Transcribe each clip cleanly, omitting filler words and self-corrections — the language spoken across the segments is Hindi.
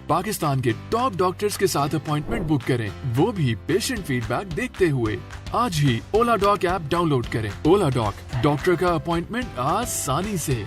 पाकिस्तान के टॉप डॉक्टर्स के साथ अपॉइंटमेंट बुक करें, वो भी पेशेंट फीडबैक देखते हुए। आज ही ओला डॉक ऐप डाउनलोड करें। ओला डॉक, डॉक्टर का अपॉइंटमेंट आसानी से।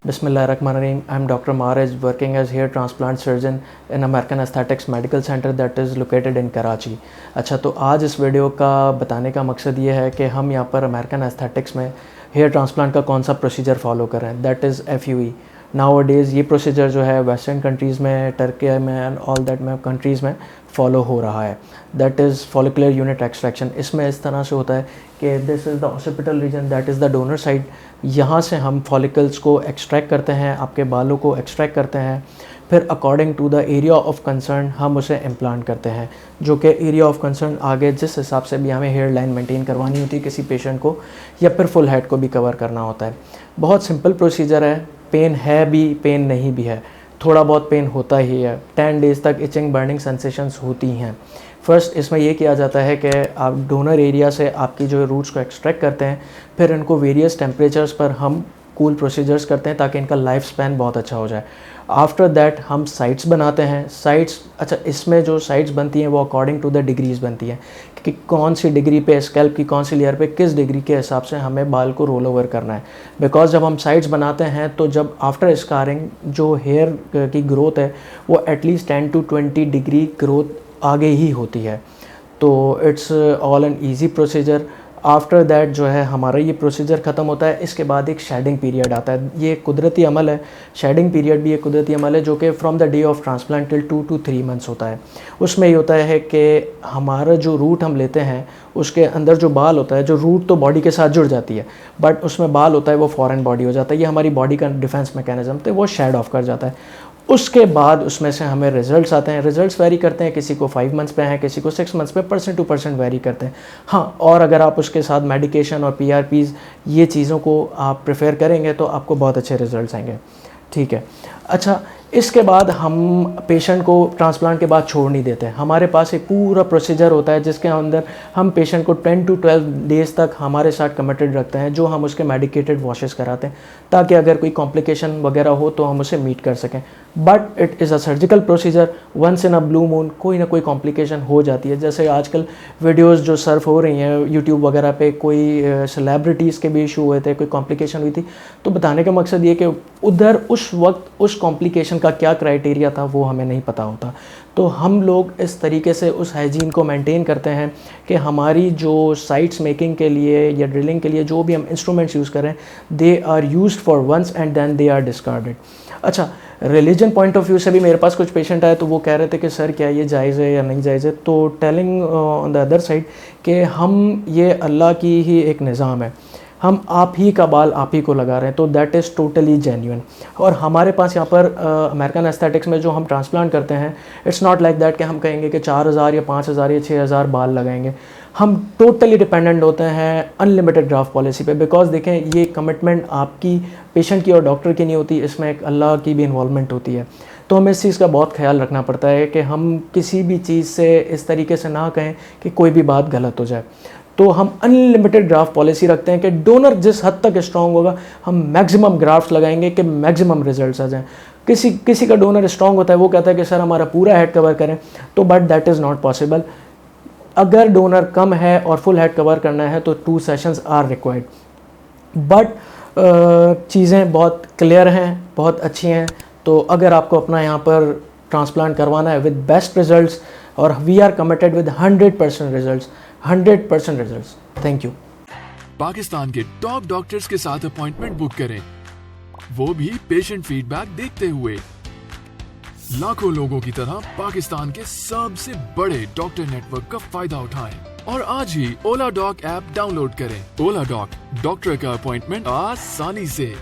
Bismillahirrahmanirrahim. I'm Dr. Maharaj, working as hair transplant surgeon in American Aesthetics Medical Center that is located in Karachi. अच्छा, तो आज इस वीडियो का बताने का मकसद ये है कि हम यहाँ पर अमेरिकन एस्थेटिक्स में हेयर ट्रांसप्लांट का कौन सा प्रोसीजर फॉलो कर रहे हैं, that is FUE। Nowadays ये प्रोसीजर जो है वेस्टर्न कंट्रीज़ में, टर्की में एंड ऑल दैट में कंट्रीज़ में फॉलो हो रहा है, that is follicular unit extraction. इसमें इस तरह से होता है कि this is the occipital region, that is the donor side. यहाँ से हम फॉलिकल्स को एक्सट्रैक्ट करते हैं, आपके बालों को एक्सट्रैक्ट करते हैं, फिर according to the area of concern हम उसे इम्प्लांट करते हैं, जो कि एरिया ऑफ कंसर्न आगे जिस हिसाब से भी हमें हेयर लाइन मेंटेन करवानी होती है किसी पेशेंट को, या फिर फुल हेड को भी कवर करना होता है। बहुत सिंपल प्रोसीजर है, पेन है भी, पेन नहीं भी है, थोड़ा बहुत पेन होता ही है। 10 डेज़ तक इचिंग बर्निंग सेंसेशंस होती हैं। फर्स्ट इसमें ये किया जाता है कि आप डोनर एरिया से आपकी जो रूट्स को एक्सट्रैक्ट करते हैं, फिर इनको वेरियस टेम्परेचर्स पर हम कूल प्रोसीजर्स करते हैं ताकि इनका लाइफ स्पैन बहुत अच्छा हो जाए। आफ्टर दैट हम साइट्स बनाते हैं। साइट्स, अच्छा, इसमें जो साइट्स बनती हैं वो अकॉर्डिंग टू द डिग्रीज़ बनती हैं कि कौन सी डिग्री पे, स्कैल्प की कौन सी लेयर पे, किस डिग्री के हिसाब से हमें बाल को रोल ओवर करना है। बिकॉज जब हम साइट्स बनाते हैं तो जब आफ्टर स्कारिंग जो हेयर की ग्रोथ है वो एटलीस्ट 10 to 20 डिग्री ग्रोथ आगे ही होती है। तो it's all an easy procedure. After that जो है हमारा ये प्रोसीजर ख़त्म होता है, इसके बाद एक शेडिंग पीरियड आता है। ये कुदरती अमल है, शेडिंग पीरियड भी एक कुदरती अमल है जो कि from the day of transplant till 2 to 3 months होता है। उसमें ये होता है कि हमारा जो रूट हम लेते हैं उसके अंदर जो बाल होता है, जो रूट तो बॉडी के साथ जुड़ जाती है बट उसमें बाल होता है वो फॉरेन बॉडी हो जाता है। ये हमारी बॉडी का डिफेंस मैकेनिज्म तो वो शेड ऑफ कर जाता है। उसके बाद उसमें से हमें रिजल्ट्स आते हैं। रिजल्ट्स वेरी करते हैं, किसी को 5 मंथ्स पे हैं, किसी को 6 मंथ्स पे, % to % वेरी करते हैं। हाँ, और अगर आप उसके साथ मेडिकेशन और PRPs ये चीज़ों को आप प्रेफर करेंगे तो आपको बहुत अच्छे रिजल्ट्स आएंगे। ठीक है, अच्छा, इसके बाद हम पेशेंट को ट्रांसप्लांट के बाद छोड़ नहीं देते। हमारे पास एक पूरा प्रोसीजर होता है जिसके अंदर हम पेशेंट को 10 to 12 डेज़ तक हमारे साथ कमिटेड रखते हैं, जो हम उसके मेडिकेटेड वॉशेस कराते हैं ताकि अगर कोई कॉम्प्लिकेशन वगैरह हो तो हम उसे मीट कर सकें। But it is a surgical procedure, once in a blue moon कोई ना कोई कॉम्प्लिकेशन हो जाती है। जैसे आजकल वीडियोस जो सर्फ हो रही हैं यूट्यूब वगैरह पे, कोई सेलिब्रिटीज़ के भी इशू हुए थे, कोई कॉम्प्लिकेशन हुई थी, तो बताने का मकसद ये कि उधर उस वक्त उस कॉम्प्लिकेशन का क्या क्राइटेरिया था वो हमें नहीं पता होता। तो हम लोग इस तरीके से उस हाइजीन को मेंटेन करते हैं कि हमारी जो साइट्स मेकिंग के लिए या ड्रिलिंग के लिए जो भी हम इंस्ट्रूमेंट्स यूज़ करें, they are used for once and then they are discarded. अच्छा, रिलीजन पॉइंट ऑफ व्यू से भी मेरे पास कुछ पेशेंट आए तो वो कह रहे थे कि सर क्या ये जायज़ है या नहीं जायज़ है। तो telling on the other side कि हम, ये अल्लाह की ही एक निज़ाम है, हम आप ही का बाल आप ही को लगा रहे हैं, तो दैट इज़ टोटली जेन्युइन। और हमारे पास यहाँ पर अमेरिकन एस्थेटिक्स में जो हम ट्रांसप्लांट करते हैं, इट्स नॉट लाइक दैट कि हम कहेंगे कि 4000 या 5000 या 6000 बाल लगाएंगे। हम टोटली डिपेंडेंट होते हैं अनलिमिटेड ग्राफ्ट पॉलिसी पे। बिकॉज देखें, ये कमिटमेंट आपकी, पेशेंट की और डॉक्टर की नहीं होती, इसमें एक अल्लाह की भी इन्वॉल्वमेंट होती है। तो हमें इस चीज़ का बहुत ख्याल रखना पड़ता है कि हम किसी भी चीज़ से इस तरीके से ना कहें कि कोई भी बात गलत हो जाए। तो हम अनलिमिटेड ग्राफ्ट पॉलिसी रखते हैं कि डोनर जिस हद तक स्ट्रॉन्ग होगा हम मैक्सिमम ग्राफ्ट लगाएंगे कि मैक्सिमम रिजल्ट्स आ जाएं। किसी का डोनर स्ट्रॉन्ग होता है, वो कहता है कि सर हमारा पूरा हेड कवर करें, तो but that is not possible. अगर डोनर कम है और फुल हेड कवर करना है तो 2 सेशंस आर रिक्वायर्ड। बट चीज़ें बहुत क्लियर हैं, बहुत अच्छी हैं। तो अगर आपको अपना यहाँ पर ट्रांसप्लांट करवाना है विद बेस्ट रिजल्ट्स, और we are committed with 100% results, 100% results. Thank you. Pakistan के टॉप डॉक्टर्स के साथ अपॉइंटमेंट बुक करें, वो भी पेशेंट फीडबैक देखते हुए। लाखों लोगों की तरह पाकिस्तान के सबसे बड़े डॉक्टर नेटवर्क का फायदा उठाएं और आज ही ओला डॉक ऐप डाउनलोड करें। ओला डॉक, डॉक्टर का अपॉइंटमेंट आसानी से।